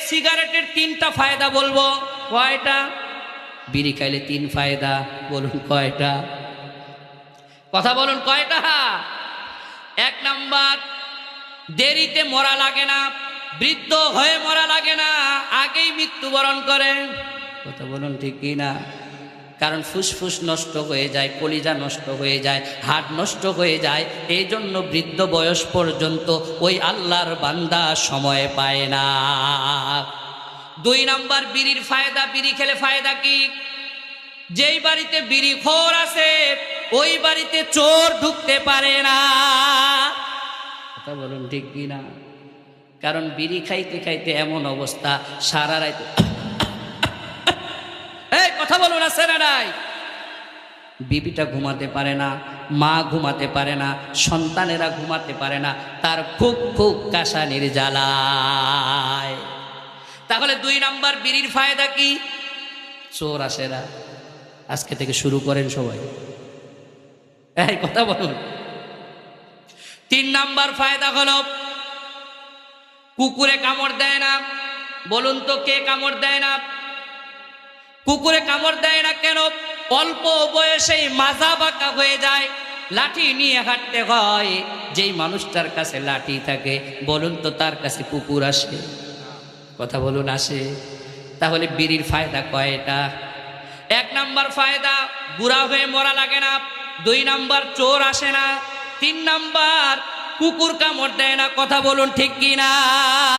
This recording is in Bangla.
সিগারেটের 3টা ফায়দা বলবো। কয়টা? বিড়ি খাইলে 3 ফায়দা। বলুন কয়টা? কথা বলুন কয়টা? 1 নাম্বার, দেরিতে মরা লাগে না, বৃদ্ধ হয়ে মরা লাগে না, আগেই মৃত্যুবরণ করে। কথা বলুন ঠিক কি না? কারণ ফুসফুস নষ্ট হয়ে যায়, কলিজা নষ্ট হয়ে যায়, হাড় নষ্ট হয়ে যায়, এই জন্য বৃদ্ধ বয়স পর্যন্ত ওই আল্লাহর বান্দা সময় পায় না। 2 নাম্বার, বিড়ির ফায়দা। বিড়ি খেলে ফায়দা কি? যেই বাড়িতে বিড়িখোর আছে ওই বাড়িতে চোর ঢুকতে পারে না। কথা বলুন ঠিক কি না? কারণ বিড়ি খাইতে খাইতে এমন অবস্থা, সারা রাত এই কথা বলুন আছে না নাই? বিবিটা ঘুমাতে পারে না, মা ঘুমাতে পারে না, সন্তানেরা ঘুমাতে পারে না, তার খুব খুব কাশানির জ্বালায়। তাহলে 2 নাম্বার বিড়ির ফায়দা কি? চোর আসে না। আজকে থেকে শুরু করেন সবাই, এই কথা বলুন। 3 নাম্বার ফায়দা হলো কুকুরে কামড় দেয় না। বলুন তো কে কামড় দেয় না? কুকুরে কামড় দেয় না কেন? অল্প বয়সেই মাজা বাঁকা হয়ে যায়, লাঠি নিয়ে হাঁটতে হয়। যেই মানুষটার কাছে লাঠি থাকে বলুন তো তার কাছে কুকুর আসে? কথা বলুন আসে? তাহলে বিড়ির ফায়দা কয়টা? 1 নাম্বার ফায়দা, বুড়া হয়ে মরা লাগে না। 2 নাম্বার, চোর আসে না। 3 নাম্বার, কুকুর কামড় দেয় না। কথা বলুন ঠিক কি না?